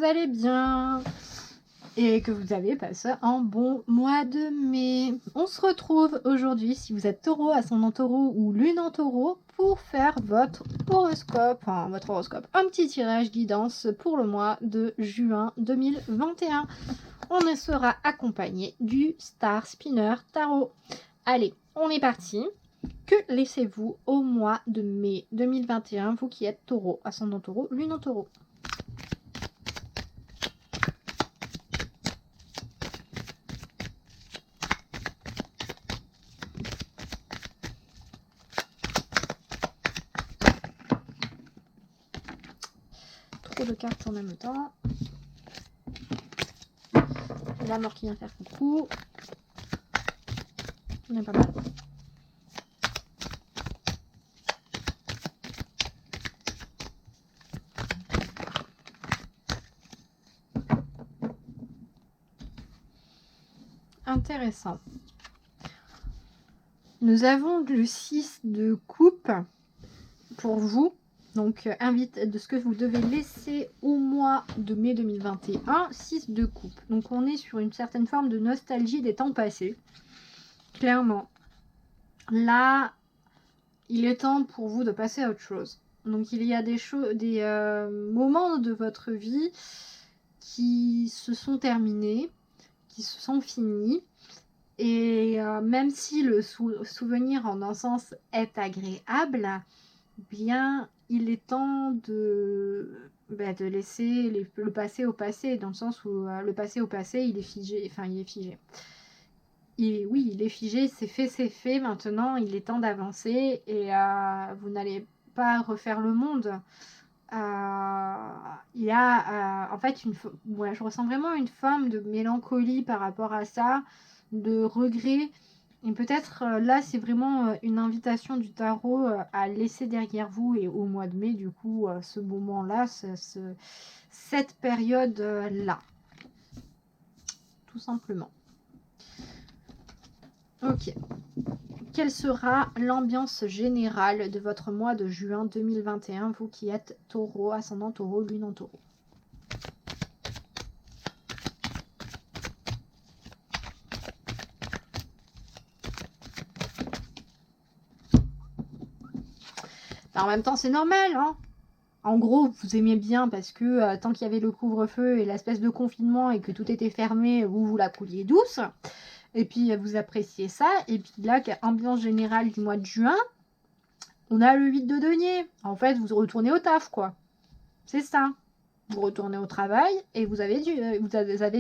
vous allez bien et que vous avez passé un bon mois de mai. On se retrouve aujourd'hui, si vous êtes taureau, ascendant taureau ou lune en taureau, pour faire votre horoscope, un petit tirage guidance pour le mois de juin 2021. On sera accompagné du Star Spinner Tarot. Allez, on est parti. Que laissez-vous au mois de mai 2021, vous qui êtes taureau, ascendant taureau, lune en taureau? Trop de cartes en même temps. La mort qui vient faire coucou. On est pas mal. Intéressant. Nous avons le 6 de coupe pour vous. Donc, invite de ce que vous devez laisser au mois de mai 2021, 6 de coupe. Donc, on est sur une certaine forme de nostalgie des temps passés. Clairement. Là, il est temps pour vous de passer à autre chose. Donc, il y a des moments de votre vie qui se sont terminés, qui se sont finis. Et même si le souvenir en un sens est agréable, bien il est temps de laisser le passé au passé, dans le sens où le passé au passé, il est figé, il est figé. Il est figé, c'est fait, maintenant il est temps d'avancer et vous n'allez pas refaire le monde. Il y a en fait je ressens vraiment une forme de mélancolie par rapport à ça, de regret. Et peut-être là, c'est vraiment une invitation du tarot à laisser derrière vous, et au mois de mai, du coup, ce moment-là, cette période-là. Tout simplement. Ok. Quelle sera l'ambiance générale de votre mois de juin 2021, vous qui êtes taureau, ascendant taureau, lune en taureau? En même temps, c'est normal, hein. En gros, vous aimiez bien parce que tant qu'il y avait le couvre-feu et l'espèce de confinement et que tout était fermé, vous la couliez douce. Et puis, vous appréciez ça. Et puis là, ambiance générale du mois de juin, on a le 8 de denier. En fait, vous retournez au taf, quoi. C'est ça. Vous retournez au travail et vous avez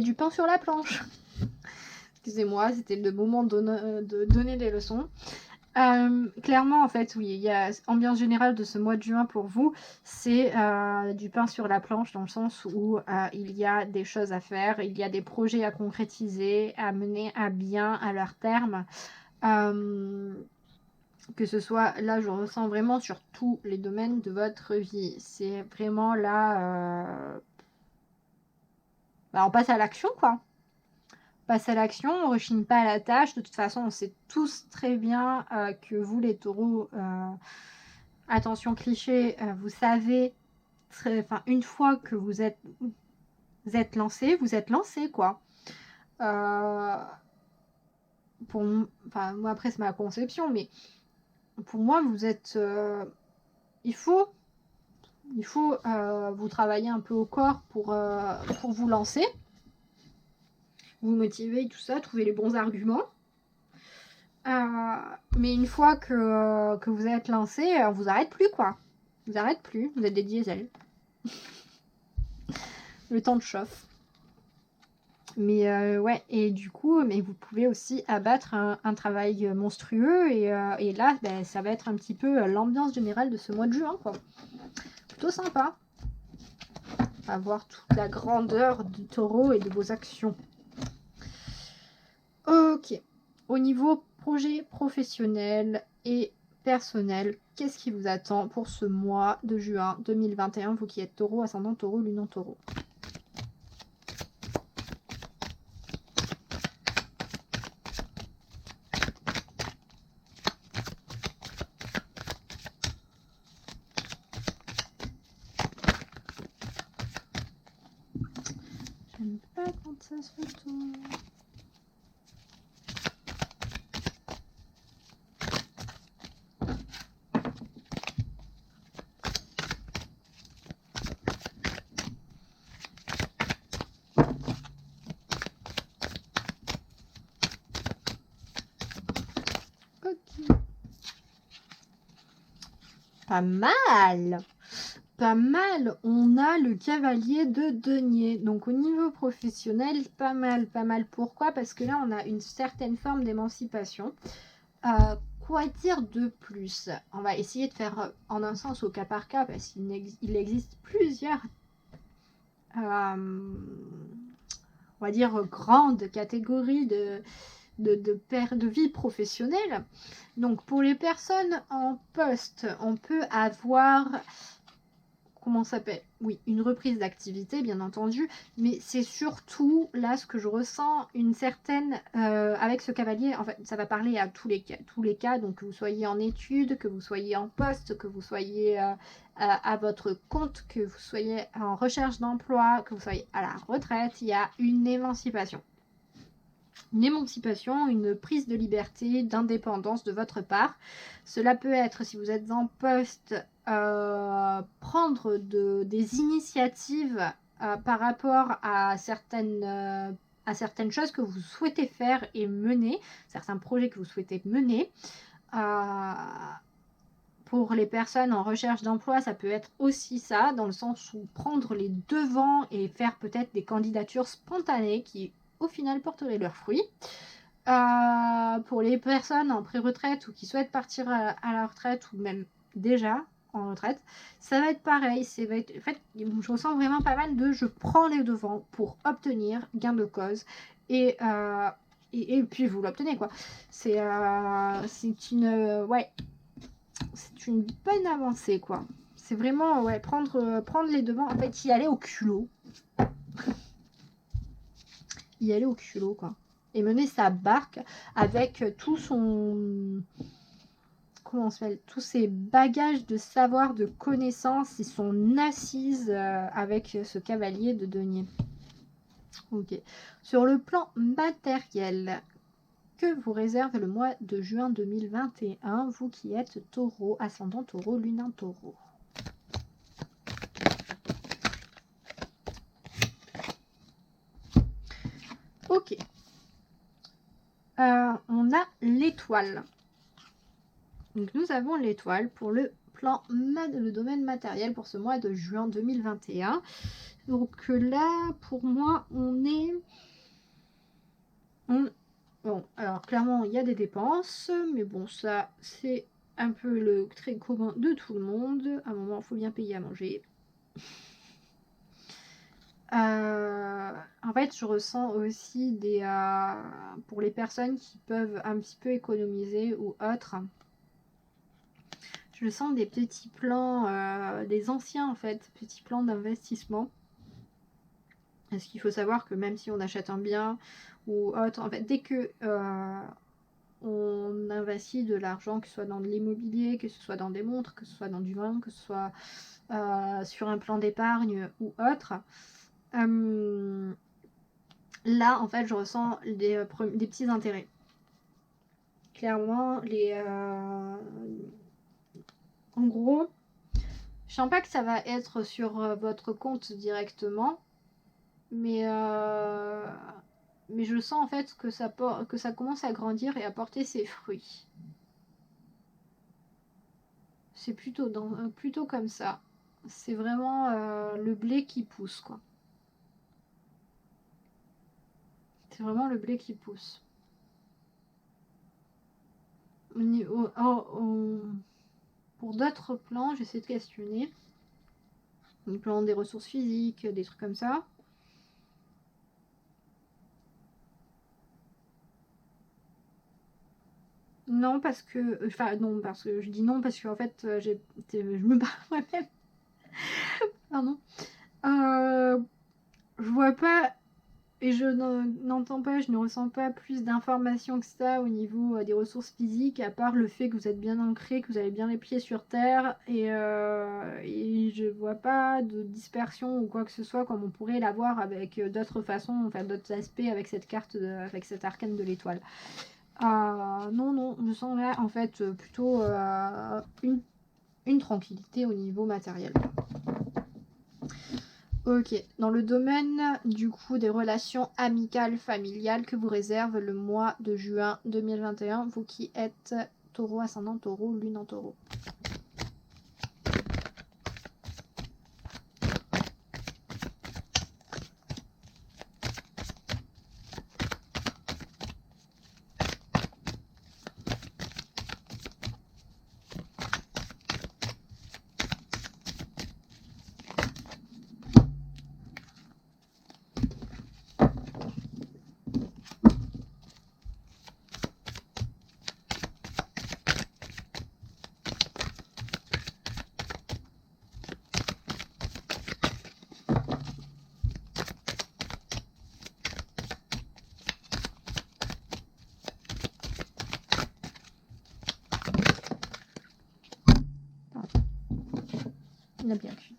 du pain sur la planche. Excusez-moi, c'était le moment de donner des leçons. Clairement, en fait, oui, il y a ambiance générale de ce mois de juin pour vous, c'est du pain sur la planche, dans le sens où il y a des choses à faire, il y a des projets à concrétiser, à mener à bien à leur terme. Que ce soit, là, je ressens vraiment sur tous les domaines de votre vie. C'est vraiment là... on passe à l'action, quoi. Passe à l'action, on ne rechigne pas à la tâche. De toute façon, on sait tous très bien que vous, les taureaux, attention cliché, vous savez, une fois que vous êtes lancé, quoi. Moi, après, c'est ma conception, mais pour moi, vous êtes... il faut vous travailler un peu au corps pour vous lancer. Vous motiver, tout ça, trouver les bons arguments. Mais une fois que vous êtes lancé, on vous arrête plus, quoi. Vous arrête plus, vous êtes des diesels. Le temps de chauffe. Mais ouais, et du coup, mais vous pouvez aussi abattre un travail monstrueux, et là, ça va être un petit peu l'ambiance générale de ce mois de juin, quoi. Plutôt sympa. À voir toute la grandeur du taureau et de vos actions. Ok. Au niveau projet professionnel et personnel, qu'est-ce qui vous attend pour ce mois de juin 2021, vous qui êtes taureau, ascendant taureau, lune en taureau? J'aime pas quand ça se retourne. Ok. Pas mal. Pas mal, on a le cavalier de denier. Donc au niveau professionnel, pas mal, pas mal. Pourquoi? Parce que là, on a une certaine forme d'émancipation. Quoi dire de plus? On va essayer de faire en un sens au cas par cas, parce qu'il existe plusieurs, on va dire, grandes catégories de vie professionnelle. Donc pour les personnes en poste, on peut avoir... Comment ça s'appelle? Oui, une reprise d'activité, bien entendu, mais c'est surtout là ce que je ressens, une certaine, avec ce cavalier, en fait, ça va parler à tous les cas, donc que vous soyez en études, que vous soyez en poste, que vous soyez à votre compte, que vous soyez en recherche d'emploi, que vous soyez à la retraite, il y a une émancipation. Une émancipation, une prise de liberté, d'indépendance de votre part. Cela peut être, si vous êtes en poste, prendre des initiatives par rapport à certaines choses que vous souhaitez faire et mener, certains projets que vous souhaitez mener. Pour les personnes en recherche d'emploi, ça peut être aussi ça, dans le sens où prendre les devants et faire peut-être des candidatures spontanées qui au final porteraient leurs fruits. Pour les personnes en pré-retraite ou qui souhaitent partir à la retraite ou même déjà en retraite, ça va être pareil. En fait, je ressens vraiment pas mal de je prends les devants pour obtenir gain de cause et puis vous l'obtenez quoi. C'est une bonne avancée quoi. C'est vraiment prendre les devants, en fait y aller au culot. Y aller au culot quoi. Et mener sa barque avec tout son... Comment on s'appelle? Tous ses bagages de savoir, de connaissances et son assise avec ce cavalier de denier. Ok. Sur le plan matériel, que vous réserve le mois de juin 2021, vous qui êtes taureau, ascendant taureau, lunin taureau? Ok. On a l'étoile. Donc nous avons l'étoile pour le domaine matériel pour ce mois de juin 2021. Donc là, pour moi, bon, alors clairement, il y a des dépenses, mais bon, ça, c'est un peu le trait commun de tout le monde. À un moment, il faut bien payer à manger. En fait, je ressens aussi pour les personnes qui peuvent un petit peu économiser ou autre. Je sens des petits plans, des anciens en fait, petits plans d'investissement. Parce qu'il faut savoir que même si on achète un bien ou autre, en fait, dès que on investit de l'argent, que ce soit dans de l'immobilier, que ce soit dans des montres, que ce soit dans du vin, que ce soit sur un plan d'épargne ou autre, là, en fait, je ressens des petits intérêts. Clairement, en gros, je sens pas que ça va être sur votre compte directement, mais je sens en fait que ça commence à grandir et à porter ses fruits. C'est plutôt comme ça. C'est vraiment le blé qui pousse, quoi. C'est vraiment le blé qui pousse. Pour d'autres plans, j'essaie de questionner. Le plan des ressources physiques, des trucs comme ça. Non, parce que... je dis non parce que en fait, je me parle moi-même. Pardon. Je vois pas et je n'entends pas, je ne ressens pas plus d'informations que ça au niveau des ressources physiques, à part le fait que vous êtes bien ancré, que vous avez bien les pieds sur terre, et je vois pas de dispersion ou quoi que ce soit comme on pourrait l'avoir avec d'autres façons, enfin d'autres aspects avec cette carte, avec cet arcane de l'étoile. Non, je sens là en fait plutôt une tranquillité au niveau matériel. Ok, dans le domaine du coup des relations amicales, familiales que vous réserve le mois de juin 2021, vous qui êtes taureau, ascendant taureau, lune en taureau. Il a bien cuit.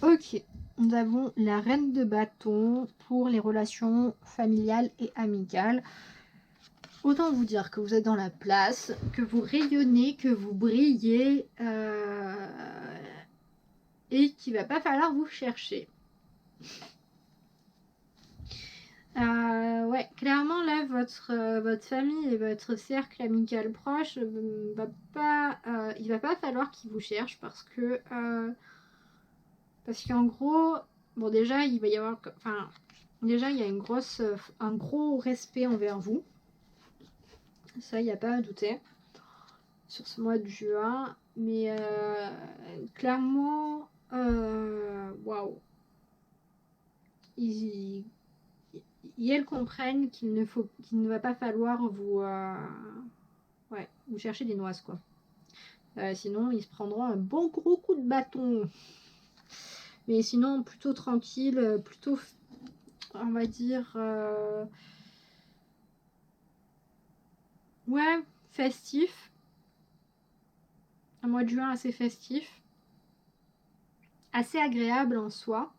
Ok, nous avons la reine de bâton pour les relations familiales et amicales. Autant vous dire que vous êtes dans la place, que vous rayonnez, que vous brillez et qu'il va pas falloir vous chercher. Ouais, clairement là, votre famille et votre cercle amical proche il va pas falloir qu'ils vous cherchent parce qu'en gros, bon déjà il va y avoir, enfin déjà il y a un gros respect envers vous. Ça, il n'y a pas à douter sur ce mois de juin, mais clairement, waouh, elles comprennent qu'il ne va pas falloir vous chercher des noises quoi. Sinon, ils se prendront un bon gros coup de bâton. Mais sinon, plutôt tranquille, plutôt, on va dire, ouais, festif. Un mois de juin assez festif, assez agréable en soi.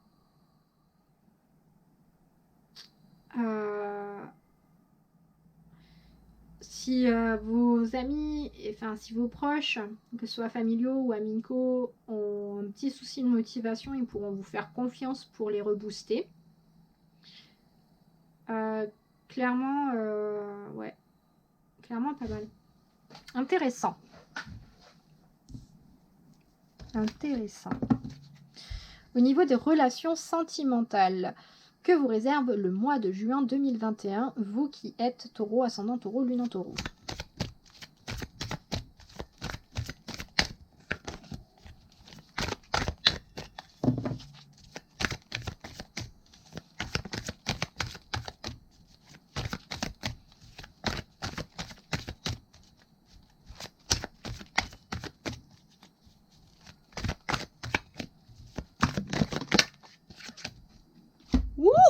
Si vos amis, enfin si vos proches, que ce soit familiaux ou amicaux, ont un petit souci de motivation, ils pourront vous faire confiance pour les rebooster. Clairement, ouais, clairement pas mal. Intéressant. Au niveau des relations sentimentales, que vous réserve le mois de juin 2021, vous qui êtes taureau, ascendant taureau, lune en taureau.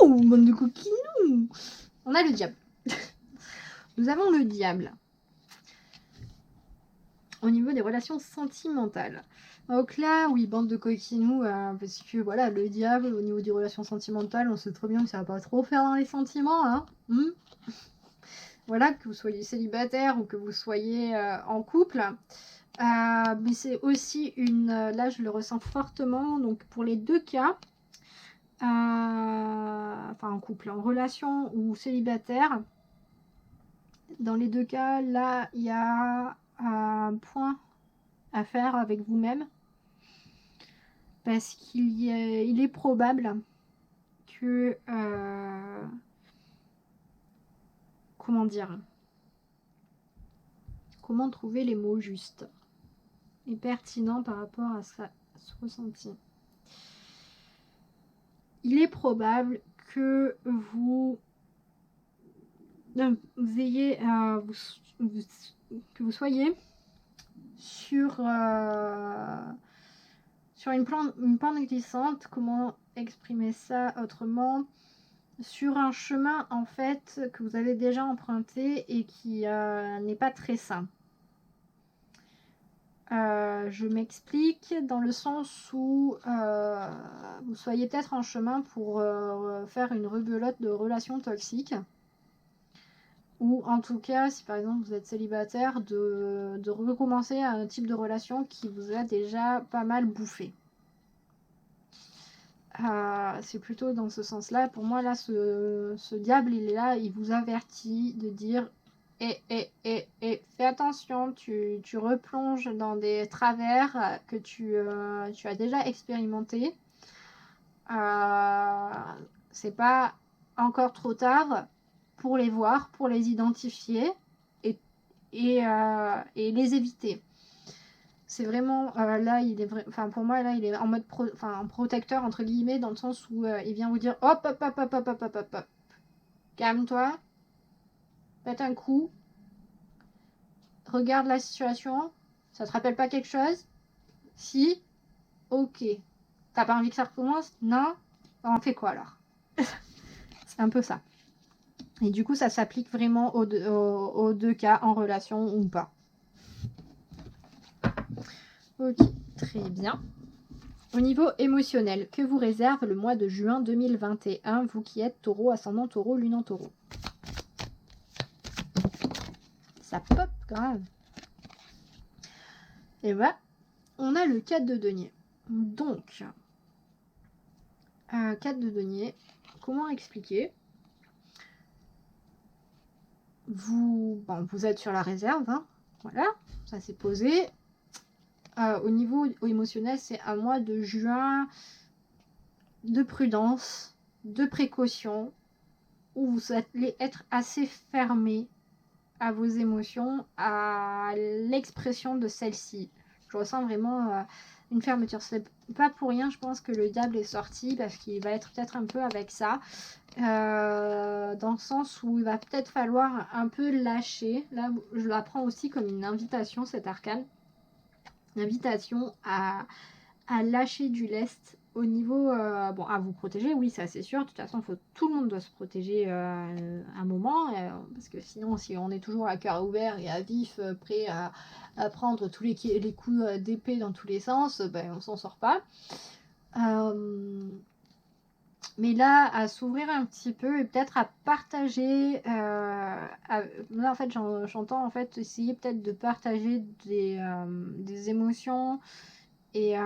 Ouh, bande de coquinous. On a le diable. Nous avons le diable. Au niveau des relations sentimentales. Donc là, oui, bande de coquinous, parce que voilà, le diable, au niveau des relations sentimentales, on sait très bien que ça va pas trop faire dans les sentiments, hein. Voilà, que vous soyez célibataire ou que vous soyez en couple. Mais c'est aussi là je le ressens fortement, donc pour les deux cas, enfin en couple, en relation ou célibataire, dans les deux cas, là il y a un point à faire avec vous-même, parce qu'il est probable que comment dire, comment trouver les mots justes et pertinents par rapport à ce ressenti. Il est probable que vous ayez que vous soyez sur une pente glissante, comment exprimer ça autrement, sur un chemin en fait que vous avez déjà emprunté et qui n'est pas très sain. Je m'explique dans le sens où vous soyez peut-être en chemin pour faire une rebelote de relations toxiques. Ou en tout cas, si par exemple vous êtes célibataire, de recommencer un type de relation qui vous a déjà pas mal bouffé. C'est plutôt dans ce sens-là. Pour moi, là, ce diable, il est là, il vous avertit de dire fais attention, tu replonges dans des travers que tu as déjà expérimenté. C'est pas encore trop tard pour les voir, pour les identifier et les éviter. C'est vraiment là, il est pour moi là, il est en mode protecteur entre guillemets, dans le sens où il vient vous dire hop, calme-toi, pète un coup, regarde la situation, ça te rappelle pas quelque chose? Si, ok. T'as pas envie que ça recommence? Non? On fait quoi alors? C'est un peu ça. Et du coup, ça s'applique vraiment aux deux cas, en relation ou pas. Ok, très bien. Au niveau émotionnel, que vous réserve le mois de juin 2021, vous qui êtes taureau, ascendant taureau, lune en taureau? Ça pop grave. Et voilà, on a le 4 de denier. Donc, 4 de denier, comment expliquer? Vous êtes sur la réserve, hein, voilà, ça s'est posé. Au niveau émotionnel, c'est un mois de juin de prudence, de précaution, où vous allez être assez fermé à vos émotions, à l'expression de celles-ci. Je ressens vraiment une fermeture. C'est pas pour rien, je pense que le diable est sorti, parce qu'il va être peut-être un peu avec ça, dans le sens où il va peut-être falloir un peu lâcher. Là, je la prends aussi comme une invitation, cet arcane. Une invitation à lâcher du lest au niveau à vous protéger, oui, ça c'est sûr. De toute façon, tout le monde doit se protéger un moment, parce que sinon, si on est toujours à cœur ouvert et à vif, prêt à prendre tous les coups d'épée dans tous les sens, on s'en sort pas. Mais là, à s'ouvrir un petit peu et peut-être à partager. Là, en fait, j'entends en fait essayer peut-être de partager des émotions et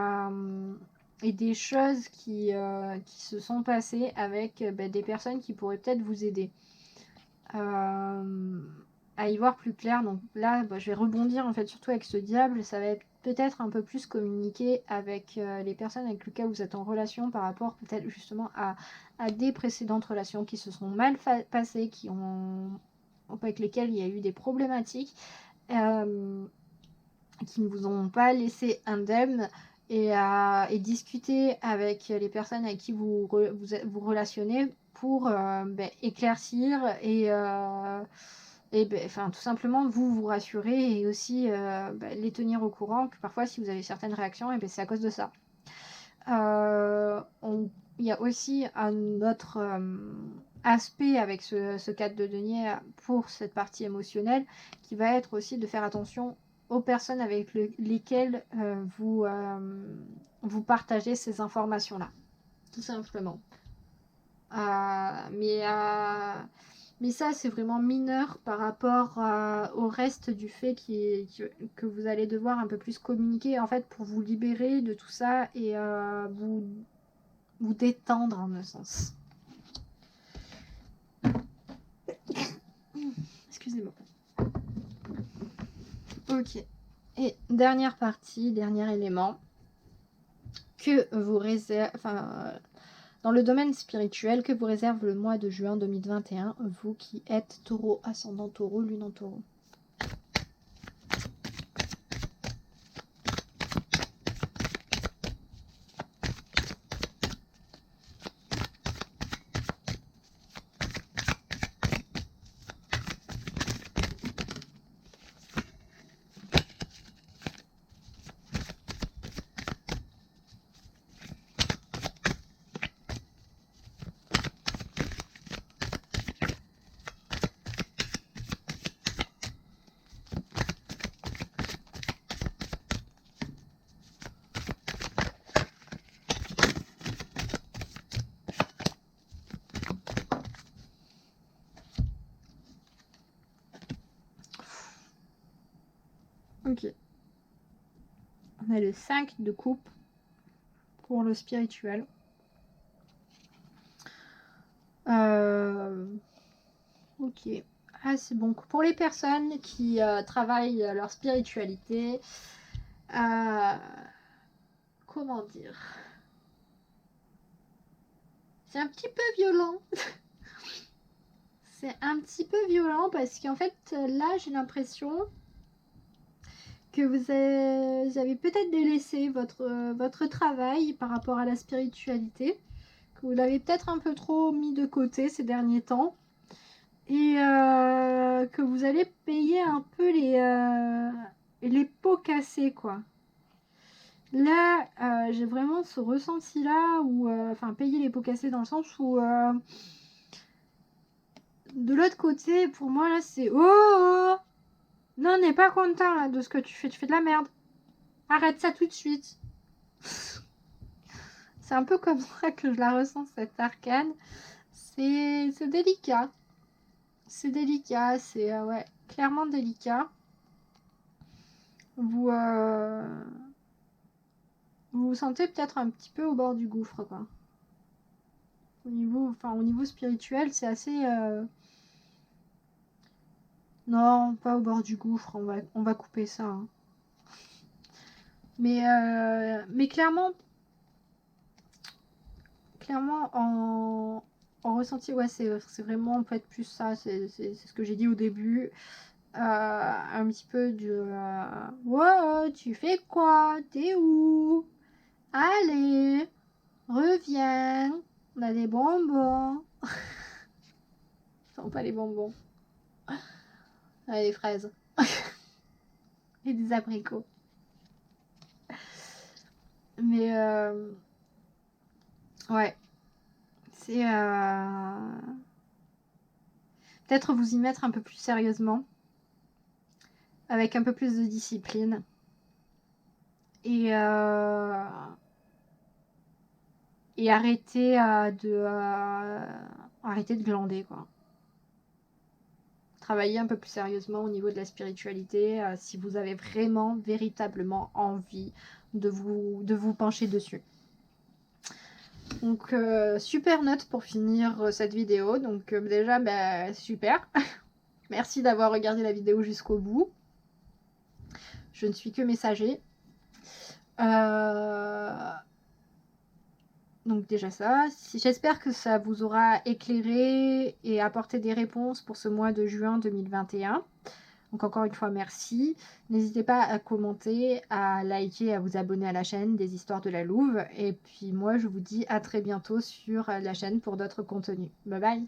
des choses qui se sont passées avec des personnes qui pourraient peut-être vous aider à y voir plus clair. Donc là, je vais rebondir en fait surtout avec ce diable. Ça va être peut-être un peu plus communiquer avec les personnes avec lesquelles vous êtes en relation, par rapport peut-être justement à des précédentes relations qui se sont mal passées, avec lesquelles il y a eu des problématiques, qui ne vous ont pas laissé indemne, et discuter avec les personnes avec qui vous relationnez pour éclaircir et tout simplement vous rassurer, et aussi les tenir au courant que parfois, si vous avez certaines réactions, c'est à cause de ça. Il y a aussi un autre aspect avec ce 4 de denier pour cette partie émotionnelle, qui va être aussi de faire attention aux personnes avec lesquelles vous partagez ces informations-là, tout simplement. Mais ça, c'est vraiment mineur par rapport au reste du fait que vous allez devoir un peu plus communiquer, en fait, pour vous libérer de tout ça et vous détendre, en un sens. Excusez-moi. Ok. Et dernière partie, dernier élément que vous réserve, dans le domaine spirituel, que vous réserve le mois de juin 2021, vous qui êtes taureau, ascendant taureau, lune en taureau. Ok. On a le 5 de coupe pour le spirituel. Ok. Ah, c'est bon. Pour les personnes qui travaillent leur spiritualité, comment dire? C'est un petit peu violent. C'est un petit peu violent parce qu'en fait, là, j'ai l'impression que vous avez peut-être délaissé votre travail par rapport à la spiritualité, que vous l'avez peut-être un peu trop mis de côté ces derniers temps, et que vous allez payer un peu les pots cassés, quoi. Là, j'ai vraiment ce ressenti-là, où, enfin, payer les pots cassés dans le sens où, de l'autre côté, pour moi, là, c'est oh, non, on n'est pas content là de ce que tu fais de la merde. Arrête ça tout de suite. C'est un peu comme ça que je la ressens, cette arcane. C'est délicat. C'est délicat, c'est ouais, clairement délicat. Vous vous sentez peut-être un petit peu au bord du gouffre, quoi. Au niveau spirituel, c'est assez... Non, pas au bord du gouffre, on va couper ça. Hein. Mais clairement en ressenti, ouais, c'est vraiment en fait plus ça, c'est ce que j'ai dit au début. Un petit peu de wow, tu fais quoi? T'es où? Allez, reviens. On a des bonbons. Non, pas les bonbons. On a des fraises. Et des abricots. Mais ouais. C'est peut-être vous y mettre un peu plus sérieusement. Avec un peu plus de discipline. Et arrêter arrêter de glander, quoi. Travailler un peu plus sérieusement au niveau de la spiritualité si vous avez vraiment, véritablement envie de vous pencher dessus. Donc, super note pour finir cette vidéo. Donc, déjà, bah, super. Merci d'avoir regardé la vidéo jusqu'au bout. Je ne suis que messager. Donc déjà ça, j'espère que ça vous aura éclairé et apporté des réponses pour ce mois de juin 2021. Donc encore une fois, merci. N'hésitez pas à commenter, à liker, à vous abonner à la chaîne des Histoires de la Louve. Et puis moi, je vous dis à très bientôt sur la chaîne pour d'autres contenus. Bye bye!